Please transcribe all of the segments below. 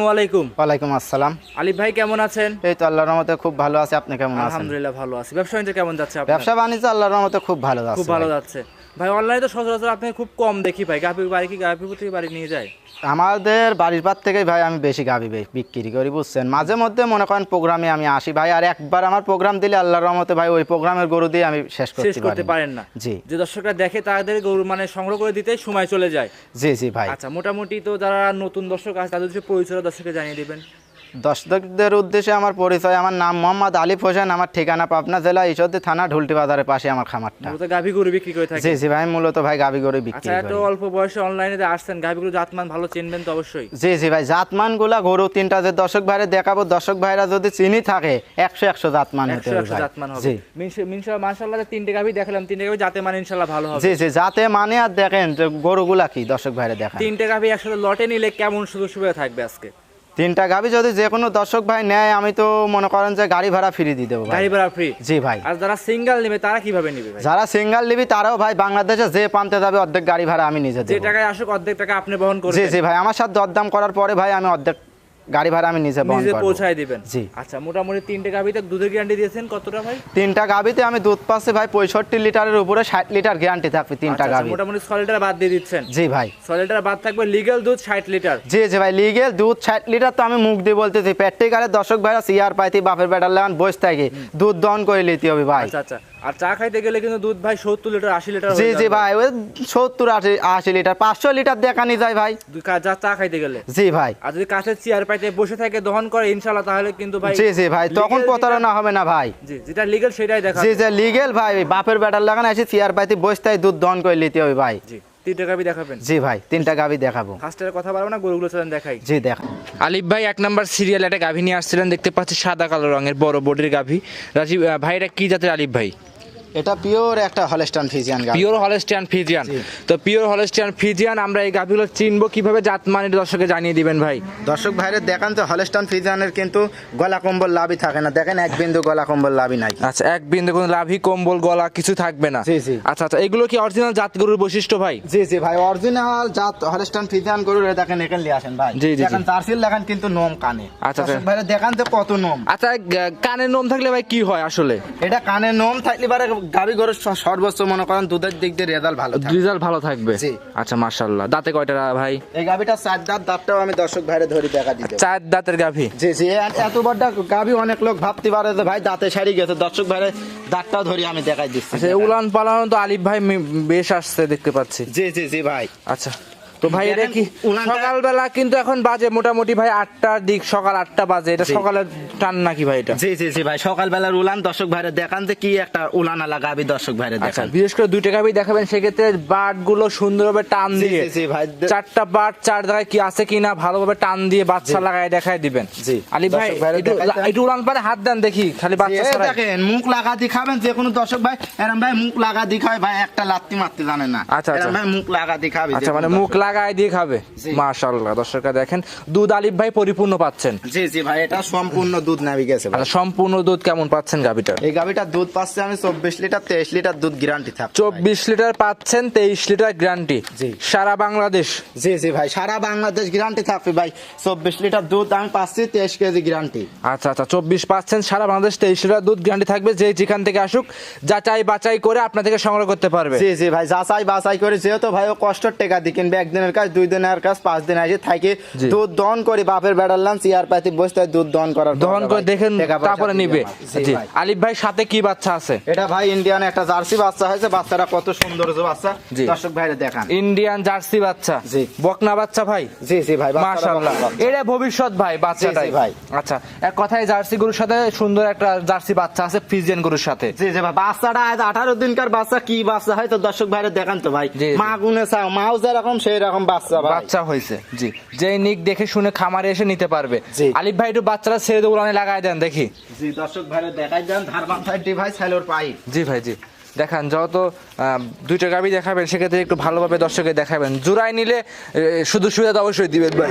আসসালামু আলাইকুম। ওয়ালাইকুম আসসালাম। আলিফ ভাই কেমন আছেন? এই তো আল্লাহর রহমতে খুব ভালো আছি, আপনি কেমন আছেন? আলহামদুলিল্লাহ ভালো আছি। ব্যবসা বাণিজ্য কেমন যাচ্ছে আপনার? ব্যবসা বাণিজ্য আল্লাহর রহমতে খুব ভালো যাচ্ছে। খুব ভালো যাচ্ছে ভাই। অনলাইনে তো সচরাচর আপনি খুব কম দেখি ভাই। গাভী বাড়ি কি গাভী থেকে বাড়ি নিয়ে যায়? আমাদের বাড়ির পার থেকেই ভাই আমি বেশি গাভী বিক্রি করি, বুঝছেন। মাঝে মধ্যে মনে করেন প্রোগ্রামে আমি আসি ভাই, আর একবার আমার প্রোগ্রাম দিলে আল্লাহর রহমতে ভাই ওই প্রোগ্রামের গরু দিয়ে আমি শেষ করতে পারেন না। জি, যে দর্শকরা দেখে তাদের গরু মানে সংগ্রহ করে দিতে সময় চলে যায়। জি জি ভাই। আচ্ছা, মোটামুটি তো যারা নতুন দর্শক আছে তাদের পরিচয় দর্শককে জানিয়ে দিবেন। দর্শকদের উদ্দেশ্যে আমার পরিচয়, আমার নাম মোহাম্মদ আলিফ হোসেন, আমার ঠিকানা পাবনা জেলা ঈশ্বরদী থানা ঢুলটি বাজারের পাশে আমার খামারটা। মূলত গাভী গরু বিক্রি করে থাকে? জি জি ভাই, মূলত ভাই গাভী গরু বিক্রি করি। আচ্ছা, এত অল্প বয়সে অনলাইনে আসছেন, গাভী গরু জাতমান ভালো চিনবেন তো অবশ্যই। জি জি ভাই, জাতমানগুলা গরু তিনটা যে দর্শক ভাইরে দেখাবো, দর্শক ভাইরা যদি চিনি থাকে 100 জাতমান হতে হবে। 100 জাতমান হবে। জি মাশাআল্লাহ, তিনটে গাভী দেখালাম, তিনটে গাভী জাতে মানে ইনশাআল্লাহ ভালো হবে। জি জি, জাতে মানে আর দেখেন যে গরুগুলা কি দর্শক ভাইরে দেখেন। তিনটে গাভী একসাথে লটে নিলে কেমন সুযোগ সুবিধা থাকবে আজকে? তিনটা গাভী যদি যে কোনো দর্শক ভাই নেয়, আমি তো মনে করেন যে গাড়ি ভাড়া ফ্রি দিয়ে দেবো। গাড়ি ভাড়া ফ্রি? জি ভাই। আর যারা সিঙ্গেল নেবে তারা কিভাবে নেবে ভাই? যারা সিঙ্গেল নিবি তারাও ভাই বাংলাদেশে যে প্রান্তে যাবে অর্ধেক গাড়ি ভাড়া আমি নিজে দেব। যে টাকায় আসুক অর্ধেক টাকা আপনি বহন করবেন? জি জি ভাই, আমার সাথে দরদাম করার পরে ভাই আমি অর্ধেক গাড়ি ভাড়া আমি নিজে বহন করব, পৌঁছায় দিবেন। জি। আচ্ছা, মোটামুটি তিনটে গাভীতে দুধের গ্যারান্টি দিয়েছেন কতটা ভাই? তিনটা গাভীতে আমি দুধ পাচ্ছি ভাই 65 লিটারের উপরে, 60 লিটার গ্যারান্টি থাকবে তিনটা গাভী। মোটামুটি 6 লিটার বাদ দিয়ে দিচ্ছেন? জি ভাই, 6 লিটার বাদ থাকবে, লিগ্যাল দুধ 60 লিটার। জি জি ভাই, লিগেল দুধ 60 লিটার তো আমি মুখ দিয়ে বলতেছি, প্র্যাকটিক্যালের দর্শক ভাইরা সিআর পাইতি বাপের বেটার লাগান বসে থাকে দুধ দহন করে নিতে হবে ভাই। আচ্ছা আচ্ছা, আর চা খাইতে গেলে কিন্তু দুধ ভাই 70 লিটার 80 লিটার জি জি ভাই, ওই 70-80 লিটার 500 লিটার দেখানি যায় ভাই চা খাইতে গেলে। জি ভাই। আর যদি কাছে চেয়ার পাইতে বসে থাকে দহন করে ইনশাআল্লাহ, তাহলে কিন্তু ভাই জি জি ভাই, তখন প্রতারণা হবে না ভাই। জি, যেটা লিগ্যাল সেটাই দেখা। জি জি, লিগেল ভাই, বাপের বেটার লাগান এসে চেয়ার পাইতি বসে থাকে দুধ দহন করে নিতে হবে ভাই। জি, তিনটা গাভী দেখাবেন? জি ভাই, তিনটা গাভী দেখাবো। ফার্স্টের কথা বলবো না, গরুগুলো চলেন দেখাই। জি দেখা। আলিফ ভাই 1 নাম্বার সিরিয়াল একটা গাভী নিয়ে আসছিলেন, দেখতে পাচ্ছি সাদা কালো রঙের বড় বডির গাভী। রাজীব ভাই, এটা কি জাতের আলিফ ভাই? এটা পিওর একটা হলস্টাইন ফ্রিজিয়ান গাভী। Pure Holstein Friesian. তো পিওর হলস্টাইন ফ্রিজিয়ান আমরা এই গাভীগুলো চিনবো কিভাবে, জাত মানে দর্শককে জানিয়ে দিবেন ভাই। দর্শক ভাইরে দেখান তো, হলস্টাইন ফ্রিজিয়ানের কিন্তু গলা কম্বল লাভই থাকে না, দেখেন এক বিন্দু গলা কম্বল লাভই নাই। আচ্ছা, এক বিন্দু কোনো লাভি কম্বল গলা কিছু থাকবে না? জি জি। আচ্ছা আচ্ছা, এগুলো কি অরিজিনাল জাত গরুর বৈশিষ্ট্য ভাই? জি জি ভাই, অরিজিনাল জাত হলস্টাইন ফ্রিজিয়ান গরুর দেখেন, এখানে নিয়ে আসেন ভাই। জি জি, দেখেন জার্সির লাগান কিন্তু নোম কানে। আচ্ছা দর্শক ভাইরে দেখান তো কত নোম। আচ্ছা, কানের নোম থাকলে ভাই কি হয় আসলে? এটা কানে নোম থাকলে পারে গাভী গরুর সর্বোচ্চ মনে করেন দুধের দিক দিয়ে রেজাল্ট ভালো থাকে। রেজাল্ট ভালো থাকবে? জি। আচ্ছা, মাশাআল্লাহ। দাঁতে কয়টা ভাই? এই গাভীটা 4 দাঁত, দাঁতটাও আমি দর্শক ভাইরে ধরে দেখা দিতে। 4 দাঁতের গাভী? জি জি, এত বড় গাভী অনেক লোক ভাবতে পারে যে ভাই দাঁতে সারি গেছে, দর্শক ভাইরে দাঁতটাও ধরে আমি দেখাই দিচ্ছি। আচ্ছা, উলান পালানো তো আলিফ ভাই বেশ আসছে দেখতে পাচ্ছি। জি জি জি ভাই। আচ্ছা, তো ভাই এটা কি উলানটা- সকালবেলা কিন্তু এখন বাজে মোটামুটি ভাই 8টার দিক, সকাল 8টা বাজে, এটা সকালের টান নাকি ভাই এটা? জি জি জি ভাই, সকালবেলার উলান দর্শক ভাইরে দেখান যে কি একটা উলান আলা গাভী দর্শক ভাইরে আচ্ছা, দেখান। বিশেষ করে 2টা গাভী দেখাবেন, সেক্ষেত্রে বাট গুলো সুন্দরভাবে টান জি দিয়ে, জি জি ভাই। 4টা বাট 4 জায়গায় কি আছে কিনা ভালোভাবে টান দিয়ে বাচ্চা লাগায় দেখায় দিবেন। জি। আলিফ ভাই দর্শক ভাইরে দেখাইতে- একটু উলান পারে হাত দেন দেখি, খালি বাচ্চা এই ছাড়াই। দেখেন মুখ লাগা দেখাবেন যে কোনো দর্শক ভাই, এরম ভাই মুখ লাগা দেখায় ভাই, একটা লাত্তি মারতে জানে না। আচ্ছা, আচ্ছা। এরম ভাই মুখ লাগা দেখাবে। আচ্ছা, মানে মুখ লাগায় দিয়ে খাবে? জি। মাশাআল্লাহ, দর্শকরা দেখেন দুধ আলিফ ভাই পরিপূর্ণ পাচ্ছেন। জি জি ভাই, এটা সম্পূর্ণ দুধ নামি গেছে ভাই। আচ্ছা, সম্পূর্ণ দুধ কেমন পাচ্ছেন গাভীটার? এই গাভীটার দুধ পাচ্ছে আমি 24 লিটার 23 লিটার দুধ গ্যারান্টি থাকবে। 24 লিটার পাচ্ছেন, 23 লিটার গ্যারান্টি। জি। সারা বাংলাদেশ? জি জি ভাই, সারা বাংলাদেশ গ্যারান্টি থাকবে ভাই। 24 লিটার দুধ আমি পাচ্ছি, 23 কেজি গ্যারান্টি। আচ্ছা আচ্ছা, 24 পাচ্ছেন, সারা বাংলাদেশ 23 লিটার দুধ গ্যারান্টি থাকবে। যে যেখান থেকে আসুক যাচাই বাছাই করে আপনার থেকে সংগ্রহ করতে পারবে। জি জি ভাই, যাচাই বাছাই করে, যেহেতু ভাই ও কষ্টের টাকা দিয়ে কিনবে, একদিনের কাজ 2 দিনের কাজ 5 দিন আসে থাকে জি। দুধ দহন করে বাপের বেড়ার লান চেয়ার পাতি বসতে দুধ দহন করার পর দহন করে ভাই দেখেন, টাকা পয়সা তারপরে দিয়ে নিবে। আমার। জি, ভাই। আলিফ ভাই সাথে কি বাচ্চা আছে? এটা ভাই ইন্ডিয়ান একটা জার্সি বাচ্চা হয়েছে, বাচ্চারা কত সুন্দর যে বাচ্চা, জি। দর্শক ভাইরে দেখান। ইন্ডিয়ান জার্সি বাচ্চা? জি। বকনা বাচ্চা ভাই? জি জি ভাই, বাচ্চারা মাশাআল্লাহ, বকনা বাচ্চা। এটা ভবিষ্যৎ ভাই বাচ্চাটাই। জি, জি ভাই। আচ্ছা, এক কথায় জার্সি গরুর সাথে সুন্দর একটা জার্সি বাচ্চা আছে ফ্রিজিয়ান গরুর সাথে। জি জি ভাই, বাচ্চাটা আজ 18 দিনকার বাচ্চা, কি বাচ্চা হয় তো দর্শক ভাইরে দেখান তো ভাই। জি, জি। মা গুনে চাও, মাও যেরকম সেই রকম বাচ্চা ভাই। বাচ্চা হয়েছে। জি, যে নিক দেখে শুনে খামারে এসে নিতে পারবে। জি। আলিফ ভাই একটু বাচ্চারা ছেড়ে দিয়ে উলানে লাগাই দেন দেখি। জি দর্শক ভাইরে দেখাই দেন, ধারবান সাইড ভাই সাইলোর পাই। জি ভাই, জি। দেখান যত দুইটা গাবি দেখাবেন সেক্ষেত্রে একটু ভালোভাবে দর্শকে দেখাবেন। জোড়ায় নিলে শুধু সুবিধা তো অবশ্যই দিবেন ভাই।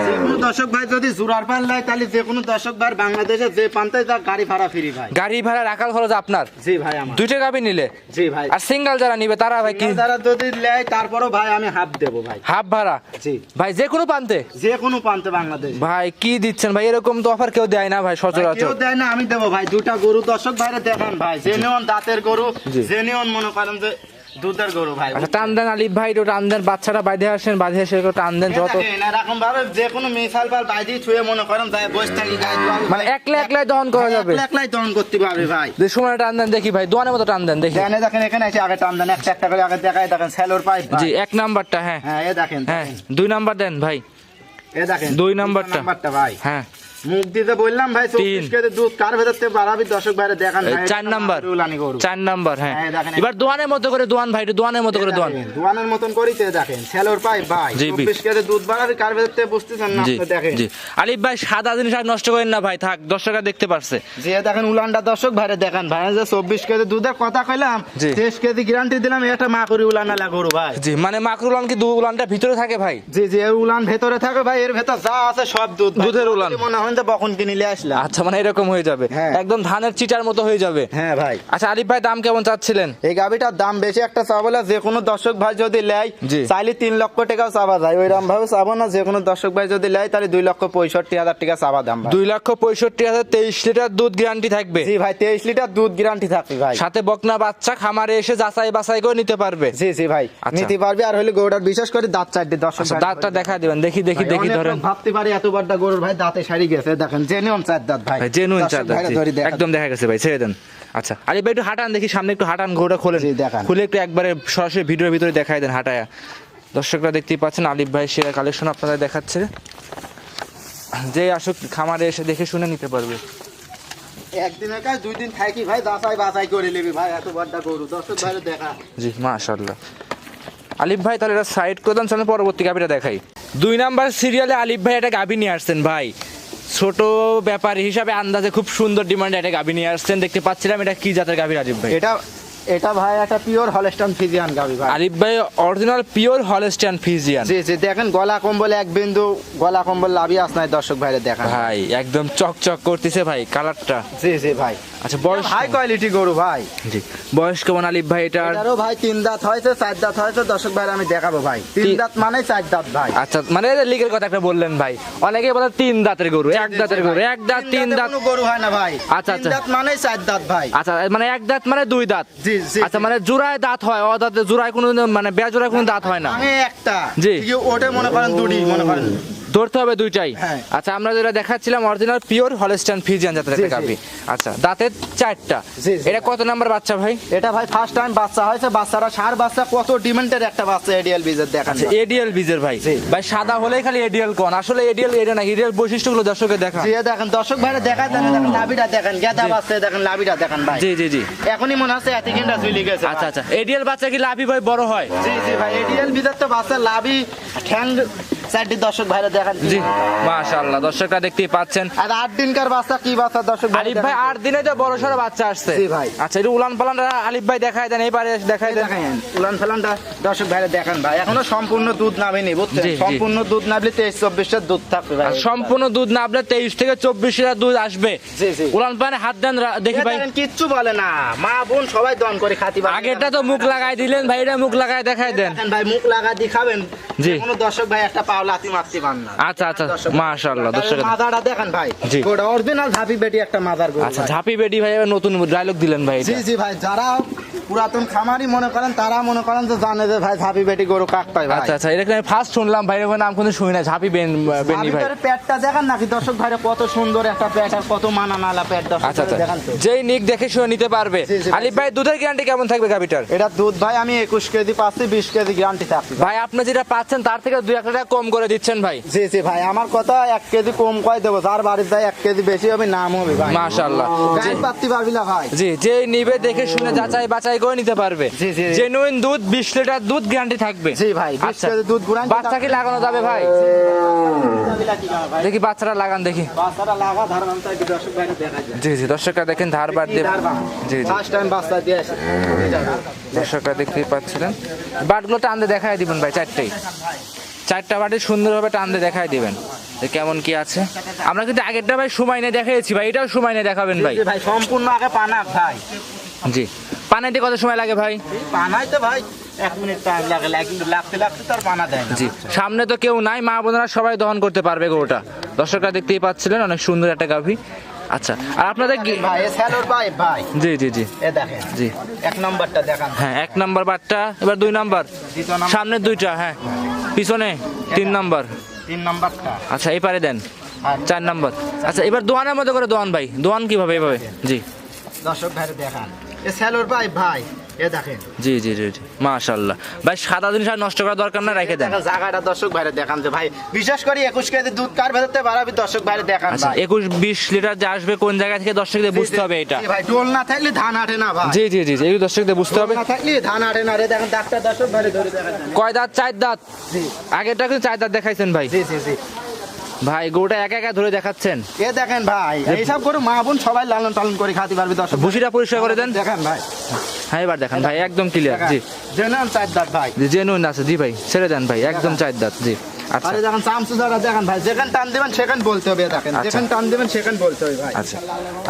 যে কোনো দর্শক ভাই যদি জোড়ার পাল নেয় তাহলে যে কোনো দর্শক ভাই বাংলাদেশে যে প্রান্তে তার গাড়ি ভাড়া ফ্রি ভাই। গাড়ি ভাড়া রাখার খরচ আপনার? জি ভাই আমার। দুইটা গাবি নিলে? জি ভাই। আর সিঙ্গেল যারা নিবে তারা ভাই কি? যারা যদি নেয় তারপরও ভাই আমি হাফ দেবো ভাই। হাফ ভাড়া? জি ভাই যে কোনো প্রান্তে? যে কোনো প্রান্তে বাংলাদেশ। ভাই কি দিচ্ছেন ভাই, এরকম তো অফার কেউ দেয় না ভাই সচরাচর। কেউ দেয় না, আমি দেবো ভাই। দুটা গরু দর্শক ভাইরে দেখান ভাই, জেনুইন দাঁতের গরু, জেনুইন মনে করেন যে দুধের গরু ভাই। আচ্ছা টান দেন আলিফ ভাই, একটু টান দেন, বাচ্চাটা বাইরে আসেন, বাইরে এসে একটু টান দেন। যত এরকম ভাবে যে কোনো মিসাল পাল বাইরে ছুঁয়ে মনে করেন যায় বসে থাকি গায়ে মানে একলাই দহন করা যাবে, একলাই দহন করতে পারবে ভাই। যে সময় টান দেন দেখি ভাই, দোয়ানের মতো টান দেন দেখি। জানে দেখেন এখানে এসে আগে টান দেন, একটা একটা করে আগে দেখায় দেখেন সেলোর পাইপ জি এক নাম্বারটা। হ্যাঁ হ্যাঁ এ দেখেন, হ্যাঁ 2 নাম্বার দেন ভাই। এ দেখেন 2 নাম্বারটা ভাই। হ্যাঁ মুখ দিতে বললাম ভাই 24 কেজি দুধ কার ভেতর থেকে বাড়াবি দর্শক ভাইরে দেখান ভাই। 4 নাম্বার, উলানি গরু 4 নাম্বার। হ্যাঁ হ্যাঁ, দেখেন। এবার দোয়ানের মতো করে দোয়ান ভাই, একটু দোয়ানের মতো করে দোয়ান। দোয়ানের মতন করিতে দেখেন সেলোর পাইপ ভাই। জি, 24 কেজি দুধ বাড়াবি কার ভেতর থেকে বুঝতেছেন না? জি আপনি দেখেন জি আলিফ ভাই সাদা জিনিস আর নষ্ট করেন না ভাই, থাক দর্শকরা দেখতে পারছে। যে দেখেন উলানটা দর্শক ভাইরে দেখান ভাই, যে 24 কেজি দুধের কথা কইলাম, জি। 23 কেজি গ্যারান্টি দিলাম, এটা মা করি উলানালা গরু ভাই। জি মানে মাকরুলান কি উলানটা ভিতরে থাকে ভাই? জি জি এর উলান ভেতরে থাকে ভাই, এর ভেতর যা আছে সব দুধ ভাই। দুধের উলান। মনে হয় যে বকন কিনে আসলাম। আচ্ছা মানে এরকম হয়ে যাবে, হ্যাঁ। একদম ধানের চিটার মতো হয়ে যাবে। হ্যাঁ ভাই। আচ্ছা আলিফ ভাই দাম কেমন চাচ্ছিলেন? এই গাবিটার দাম বেশি একটা চাবো না, যে কোনো দর্শক ভাই যদি লেয় জি। চাইলে 3 লক্ষ টাকাও চাবা যায়, ওইরকম ভাবে চাবো না। যে কোনো দর্শক ভাই যদি লেয় তাহলে 2,65,000 টাকা চাবা দাম ভাই। 2,65,000, 23 লিটার দুধ গ্যারান্টি থাকবে। জি ভাই 23 লিটার দুধ গ্যারান্টি থাকবে ভাই। সাথে বকনা বাচ্চা খামারে এসে যাচাই বাছাই করে নিতে পারবে। জি জি ভাই আচ্ছা। নিতে পারবে। আর হলে গরুটার বিশেষ করে দাঁত চারটি দর্শক আচ্ছা ভাই দাঁতটা দেখা দিবেন, দেখি দেখি ভাই, দেখি অনেক ধরেন। লোক ভাবতে পারে এত বড়টা গরুর ভাই দাঁতে সারি গেছে, দেখেন জেনুইন চার দাঁত ভাই। জেনুইন দর্শক চাঁদা ভাইরা ধরে দেখান। একদম দেখা গেছে ভাই, ছেড়ে দেন। আচ্ছা আলিফ ভাই একটু হাঁটান দেখি, সামনে একটু হাঁটান, ঘোড়া খোলেন, জি, দেখান। খুলে একটু একবারে সরাসরি ভিডিওর ভিতরে দেখাই দেন হাঁটায়া। দর্শকরা দেখতেই পাচ্ছেন আলিফ ভাই সেরা কালেকশন আপনাদের দেখাচ্ছে, যে আসুক খামারে এসে দেখে শুনে নিতে পারবে। একদিনের কাজ 2 দিন থাকি ভাই, যাচাই বাছাই করে নেবে ভাই, এত বড়টা গরু দর্শক ভাইরা দেখা। জি মাশাআল্লাহ। আলিফ ভাই তাহলে এটা সাইড করে দেন, চলেন পরবর্তী গাভিটা দেখাই। 2 নাম্বার সিরিয়ালে আলিফ ভাই একটা গাভি নিয়ে আসছেন ভাই, ছোট ব্যাপারী হিসাবে আন্দাজে খুব সুন্দর ডিমান্ডে একটা গাভি নিয়ে আসছেন। দেখতে পাচ্ছিলাম এটা কি জাতের গাভি আলিফ ভাই? এটা ভাই একটা পিওর হলস্টাইন ফ্রিজিয়ান গাবি ভাই। আলিফ ভাই অরিজিনাল পিওর হলস্টাইন ফ্রিজিয়ান। জি জি দেখেন গলা কম্বল এক বিন্দু গলা কম্বল লাভি আস নাই দর্শক ভাইরা দেখেন ভাই একদম চকচক করতেছে ভাই কালারটা। জি জি ভাই। আচ্ছা বয়স হাই কোয়ালিটি গরু ভাই। জি বয়স কেমন আলিফ ভাই এটার? এটারও ভাই 3 দাঁত হয়েছে 4 দাঁত হয়েছে দর্শক ভাইরা আমি দেখাবো ভাই। 3 দাঁত মানে 4 দাঁত ভাই। আচ্ছা মানে লিগের কথা একটা বললেন ভাই, অনেকে বলে 3 দাঁতের গরু, 1 দাঁতের গরু, 1 দাঁত 3 দাঁত কোনো গরু হয় না ভাই। আচ্ছা, 3 আচ্ছা। দাঁত মানে 4 দাঁত ভাই। আচ্ছা মানে 1 দাঁত মানে 2 দাঁত। জি জি। আচ্ছা মানে জোড়ায় দাঁত হয়, অদাঁতে জোড়ায় কোনো মানে বেজোড়ায় কোনো দাঁত হয় না। আমি একটা জি। কি ওটা মনে করেন দুটি মনে করেন ধরতে হবে দুইটাই। হ্যাঁ। আচ্ছা আমরা যেটা দেখাচ্ছিলাম অরিজিনাল পিওর হলস্টাইন ফ্রিজিয়ান জাতের একটা জি, জি। গাভি। আচ্ছা দাঁতের 4টা। জি, জি। এটা কত নাম্বার বাচ্চা ভাই? এটা ভাই ফার্স্ট টাইম বাচ্চা হয়েছে, বাচ্চারা সার বাচ্চা কত ডিমান্ডের একটা বাচ্চা এডিএল বিজের দেখেন আচ্ছা এডিএল বীজের ভাই। জি। ভাই সাদা হলেই খালি এডিএল কোন, আসলে এডিএল এটা না, এডিএল বৈশিষ্ট্যগুলো দর্শকের দেখা। জি দেখেন দর্শক ভাইরা দেখা দেন, দেখেন লাভিটা দেখেন গেদা বাচ্চা দেখেন লাভিটা দেখেন ভাই। জি জি জি। এখনই মনে হচ্ছে এত ঘন্টা ঝুলি গেছে। আচ্ছা আচ্ছা এডিএল বাচ্চা কি লাভি ভাই বড় হয়? জি জি ভাই এডিএল বিজের তো বাচ্চা লাভি ঠ্যাং চারটি দর্শক ভাইরা দেখেন। জি মাশাআল্লাহ দর্শকরা দেখতেই পাচ্ছেন। আর 8 দিনকার বাচ্চা কি বাচ্চা দর্শক ভাইরা আলিফ ভাই 8 দিনে তো বড় সড়ো বাচ্চা আসছে। জি ভাই। আচ্ছা এটা উলান পালান আলিফ ভাই দেখায় দেন, এইবারে দেখায় দেন। দেখেন উলান ফালানটা দর্শক ভাইরা দেখেন ভাই, এখনো সম্পূর্ণ দুধ নামেনি বুঝছেন? জি, জি। সম্পূর্ণ দুধ নামলে 23-24 এর দুধ থাকবে ভাই। আর সম্পূর্ণ দুধ না আপনার 23 থেকে 24 লিটার দুধ আসবে। জি, জি। উলান পানে হাত দেন দেখি ভাই। দেখেন কিচ্ছু বলে না, মা বোন সবাই দন করে খাতি পারে। আগেরটা তো মুখ লাগাই দিলেন ভাই, এটা মুখ লাগাই দেখায় দেন। দেখেন ভাই মুখ লাগা দি খাবেন। জি। কোনো দর্শক ভাই একটা পাও লাতি মারতে পান না। আচ্ছা আচ্ছা মাশাআল্লাহ দর্শক। মাদারটা দেখেন ভাই। জি। গোটা অরিজিনাল ঝাপি বেটি একটা মাদার গরু। আচ্ছা ভাই। ঝাপি বেডি ভাই এবার নতুন ডায়লগ দিলেন ভাই জি এটা। জি ভাই যারা পুরাতন খামারি মনে করেন তারা মনে করেন যে জানে যে ভাই ঝাপি বেটি গরু কাক পায় ভাই। আচ্ছা আচ্ছা এটা আমি ফার্স্ট শুনলাম ভাই, এরকম নাম কোনো শুনি না, ঝাপি বেনি ভাই। ভিতরে পেটটা দেখেন নাকি দর্শক ভাইরা কত সুন্দর একটা পেট আর কত মানানালা পেট দর্শক আচ্ছা আচ্ছা দেখেন তো। যেই নিক দেখে শুনে নিতে পারবে। জি, জি, ভাই। আলিফ ভাই দুধের গ্যারান্টি কেমন থাকবে গাভিটার? এটা দুধ ভাই আমি 21 কেজি পাচ্ছি, 20 কেজি গ্যারান্টি থাকবে। ভাই আপনি যেটা পাচ্ছেন তার থেকে 2-1 টাকা কম করে দিচ্ছেন ভাই। জি জি ভাই, আমার কথা 1 কেজি কম কয় দেবো, যার বাড়ির যায় 1 কেজি বেশি হবে নাম হবে ভাই। মাশাআল্লাহ। গায়ে পাত্তি পারবি না ভাই। জি, যে নিবে দেখে শুনে যাচাই বাছাই করে নিতে পারবে। জি, জি। জেনুইন দুধ 20 লিটার দুধ গ্যারান্টি থাকবে। জি ভাই, 20 আচ্ছা, কেজি দুধ গুড়ান। বাচ্চা কি লাগানো যাবে ভাই? দেখি বাচ্চারা লাগান দেখি। বাচ্চাটা লাগা ধারবান তাই দর্শক ভাইরা দেখা যায়। জি জি, দর্শকরা দেখেন ধারবার দিয়ে। জি জি, ফার্স্ট টাইম বাচ্চা দিয়ে আসে। দর্শকরা দেখতেই পাচ্ছিলেন। বাটগুলো টানতে দেখায় দিবেন ভাই, চারটা বাটি সুন্দরভাবে টানতে দেখায় দিবেন যে কেমন কি আছে। আমরা কিন্তু আগেরটা ভাই সময় নিয়ে দেখাইছি ভাই, এটাও সময় নিয়ে দেখাবেন ভাই। জি ভাই, সম্পূর্ণ আগে পানা ভাই। জি, পানাইতে কত সময় লাগে ভাই? পানাই তো ভাই 1 মিনিট টাইম লাগে, কিন্তু লাগতে তার পানা দেয় না। জি, সামনে তো কেউ নাই, মা বোনেরা সবাই দহন করতে পারবে গরুটা। দর্শকরা দেখতেই পাচ্ছিলেন, অনেক সুন্দর একটা গাভী। আচ্ছা, আর আপনাদের ভাই স্যালোর ভাই ভাই। জি জি জি, এ দেখেন জি 1 নাম্বারটা দেখান। হ্যাঁ, 1 নাম্বার বাটটা, এবার 2 নাম্বার, দ্বিতীয় নাম্বার, সামনে 2টা, হ্যাঁ পিছনে 3 নাম্বার। 3 নাম্বারটা। আচ্ছা, এই পারে দেন 4 নাম্বার। আচ্ছা, এবার দোয়ানের মধ্যে করে দোয়ান ভাই, দোয়ান কিভাবে এভাবে? জি, দর্শক ভাইরা দেখান, এ স্যালোর ভাই ভাই। এ দেখেন। জি জি জি জি, মাশাআল্লাহ ভাই, সাদা জিনিস আর নষ্ট করার দরকার না, রেখে দেন। জায়গাটা দর্শক ভাইরা দেখান যে ভাই, বিশেষ করে 21 কেজি দুধ কার ভেতরতে বাড়াবি দর্শক ভাইরা দেখান আচ্ছা, ভাই। 21-20 লিটার যে আসবে কোন জায়গা থেকে দর্শকদের বুঝতে হবে এটা। জি ভাই, ডোল না থাকলে ধান আটে না ভাই। জি জি জি, এই দর্শকদের বুঝতে হবে। ডোল না থাকলে ধান আটে না রে। দেখেন ডাক্তার দর্শক ভাইরা ধরে দেখান। কয় দাঁত? 4 দাঁত। জি আগেরটা কিন্তু 4 দাঁত দেখাইছেন ভাই। জি জি জি ভাই গরুটা একা একা ধরে দেখাচ্ছেন। এ দেখেন ভাই, এইসব গরু মা বোন সবাই লালন পালন করে খাতে পারবে দর্শক। ভুসিটা পরিষ্কার করে দেন। দেখেন ভাই, হ্যাঁ এবার দেখান ভাই, একদম ক্লিয়ার। জি, জেনুইন 4 দাঁত ভাই। জেনুইন আছে। জি ভাই, ছেড়ে দেন ভাই, একদম 4 দাঁত। জি, আচ্ছা আরে দেখেন চামচুদারা দেখেন ভাই, যেখানে টান দিবেন সেখানে বলতে হবে। দেখেন আচ্ছা। যেখানে টান দিবেন সেখানে বলতে হবে ভাই। আচ্ছা,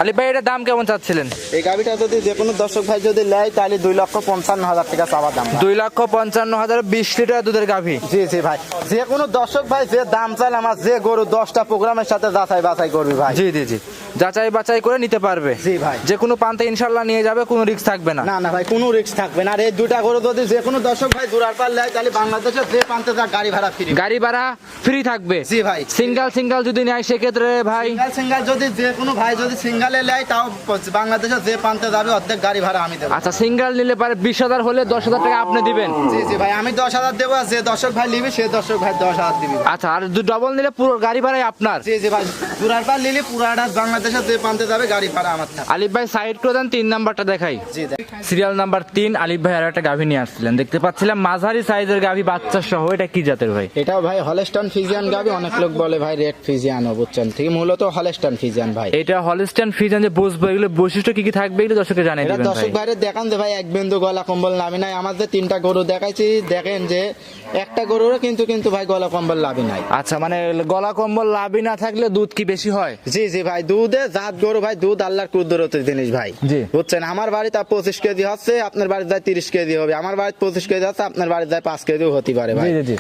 আলিফ ভাই এটার দাম কেমন চাচ্ছিলেন? এই গাবিটা যদি যে কোনো দর্শক ভাই যদি নেয় তাহলে 2,55,000 টাকা চাওয়া দাম। 2,55,000, 20 লিটার দুধের গাভী। জি জি ভাই, যে কোনো দর্শক ভাই যে দাম চাইলে আমার যে গরু 10টা প্রোগ্রামের সাথে যাচাই বাছাই করবি ভাই। জি জি জি, যাচাই বাছাই করে নিতে পারবে। জি ভাই, যে কোনো পান্তে ইনশাল্লাহ নিয়ে যাবে, কোনো রিস্ক থাকবে না। না না ভাই, কোনো রিস্ক থাকবে না। আর এই 2টা গরু যদি যে কোনো দর্শক ভাই জোড়ার পার নেয় তাহলে বাংলাদেশে যে প্রান্তে যা গাড়ি ভাড়া ফ্রি। গাড়ি ভাড়া ফ্রি থাকবে। জি ভাই, সিঙ্গেল যদি নেয় সেক্ষেত্রে ভাই সিঙ্গেল যদি যে কোনো ভাই যদি সিঙ্গেলে নেয় তাও বাংলাদেশে যে প্রান্তে যাবে অর্ধেক গাড়ি ভাড়া আমি দেবো। আচ্ছা, সিঙ্গেল নিলে পারে 20,000 হলে 10,000 টাকা আপনি দিবেন। জি জি ভাই, আমি 10,000 দেবো, আর যে দর্শক ভাই নিবে সে দর্শক ভাই 10,000 দিবি। আচ্ছা, আর ডবল নিলে পুরো গাড়ি ভাড়াই আপনার। জি জি ভাই, জোড়ার পার নিলে পুরাটা বাংলাদেশে যে প্রান্তে যাবে গাড়ি ভাড়া আমার থাকবে। আলিফ ভাই সাইড করে দেন, 3 নাম্বারটা দেখাই। জি দেখ, সিরিয়াল নাম্বার 3, আলিফ ভাই আর একটা গাভী নিয়ে আসছিলেন, দেখতে পাচ্ছিলাম মাঝারি সাইজের গাভী, বাচ্চা সহ। এটা কি জাতের ভাই? এটাও ভাই হলস্টাইন ফ্রিজিয়ান গাবি। অনেক লোক বলে ভাই রেড ফ্রিজিয়ানও, বুঝছেন ঠিক, মূলত হলস্টাইন ফ্রিজিয়ান ভাই। এটা হলস্টাইন ফ্রিজিয়ান, যে বুঝবো এগুলো বৈশিষ্ট্য কি কি থাকবে এগুলো দর্শককে জানিয়ে এটা দিবেন ভাই। দর্শক ভাইরে দেখান যে ভাই এক বিন্দু গলা কম্বল নামি নাই। আমার যে 3টা গরু দেখাইছি দেখেন যে একটা গরুরও কিন্তু ভাই গলা কম্বল লাভি নাই। আচ্ছা, মানে গলা কম্বল লাভই না থাকলে দুধ কি বেশি হয়? জি জি ভাই, দুধে জাত গরু ভাই, দুধ আল্লাহর কুদরতের জিনিস ভাই। জি, বুঝছেন, আমার বাড়িতে 25 কেজি হচ্ছে, আপনার বাড়িতে যায় 30 কেজি হবে। আমার বাড়িতে 25 কেজি হচ্ছে, আপনার বাড়িতে যায় 5 কেজিও হতে পারে ভাই। জি জি জি।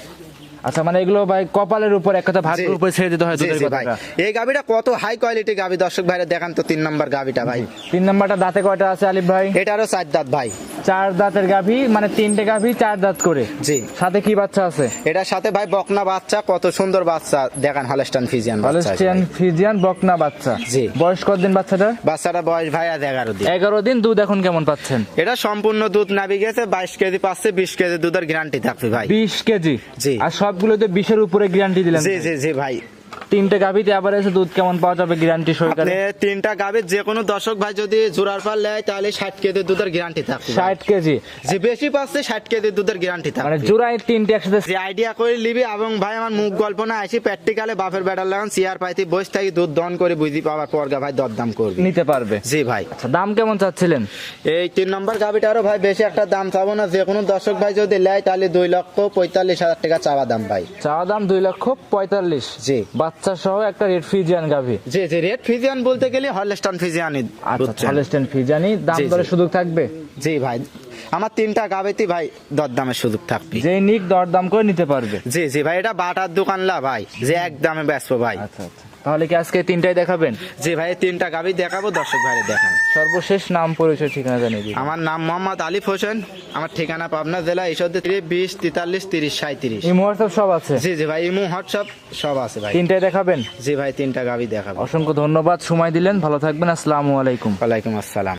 আচ্ছা, মানে এগুলো ভাই কপালের উপর, এক কথা ভাগ্যের উপর ছেড়ে দিতে হয় দুধের ভাই। কথাটা। এই গাবিটা কত হাই কোয়ালিটি গাবি দর্শক ভাইরে দেখান তো। 3 নাম্বার গাবিটা ভাই। 3 নাম্বারটা দাঁতে কয়টা আছে আলিফ ভাই? এটারও 4 দাঁত ভাই। 4 দাঁতের গাভী, মানে 3টে গাভী 4 দাঁত করে। জি, সাথে কি বাচ্চা আছে? এটার সাথে ভাই বকনা বাচ্চা, কত সুন্দর বাচ্চা দেখান। হলস্টাইন ফ্রিজিয়ান বাচ্চা। হলস্টিয়ান ফ্রিজিয়ান বকনা বাচ্চা। জি। বয়স কতদিন বাচ্চাটার? বাচ্চাটা বয়স ভাই আজ 11 দিন। 11 দিন। দুধ এখন কেমন পাচ্ছেন? এটা সম্পূর্ণ দুধ নাবি গেছে, 22 কেজি পাচ্ছে। 20 কেজি দুধের গ্যারান্টি থাকবে ভাই। 20 কেজি। জি। আর সবগুলোতে 20-এর উপরে গ্যারান্টি দিলেন। জি জি জি ভাই, 3টে গাভীতে আবার এসে দুধ কেমন পাওয়া যাবে গ্যারান্টি সহকারে? আপনি 3টা গাবির যে কোনো দর্শক ভাই যদি জোড়ার পার নেয় তাহলে 60 কেজি দুধের গ্যারান্টি থাকবে। 60 কেজি। যে বেশি পাচ্ছে 60 কেজি দুধের গ্যারান্টি মানে থাকবে। জোড়ায় 3টে একসাথে। যে আইডিয়া করে নিবি, এবং ভাই আমার মুখ গল্প না আসি প্র্যাকটিক্যালে বাপের বেটার লাগান চেয়ার পাইতে বসে থাকি, দুধ দন করে বুঝি পাওয়ার পর ভাই দরদাম করবে, নিতে পারবে। জি ভাই। আচ্ছা, দাম কেমন চাচ্ছিলেন? এই 3 নম্বর গাবিটারও ভাই বেশি একটা দাম চাবো না। যে কোনো দর্শক ভাই যদি নেয় তাহলে 2,45,000 টাকা চাওয়া দাম ভাই। চাওয়া দাম 2,45,000। জি, বাচ্চা সহ একটা রেড ফ্রিজিয়ান গাভী। জি জি, রেড ফ্রিজিয়ান বলতে গেলে হলস্টাইন ফ্রিজিয়ানই। আচ্ছা, হলস্টাইন ফ্রিজিয়ানি। দাম জি, দরে জি। সুযোগ থাকবে? জি ভাই, আমার 3টা গাবিতে ভাই দরদামের সুযোগ থাকবে। যে নিক দরদাম করে নিতে পারবে। জি জি ভাই, এটা বাটার দোকান লা ভাই, যে একদমে ব্যস্ত ভাই। আচ্ছা আচ্ছা, তাহলে কি আজকে 3টাই দেখাবেন? জি ভাই, 3টা গাবি দেখাবো, দর্শক ভাই দেখান। সর্বশেষ নাম পরিচয় ঠিকানা জানিয়ে দিন। আমার নাম মোহাম্মদ আলিফ হোসেন, আমার ঠিকানা পাবনা জেলা ঈশ্বরদী 20 43 30 37। এই হোয়াটসঅ্যাপ সব আছে? জি জি ভাই, ইমো হোয়াটসঅ্যাপ সব আছে ভাই। 3টাই দেখাবেন? জি ভাই, 3টা গাবি দেখাবো। অসংখ্য ধন্যবাদ, সময় দিলেন, ভালো থাকবেন, আসসালামু আলাইকুম। ওয়ালাইকুম আসসালাম।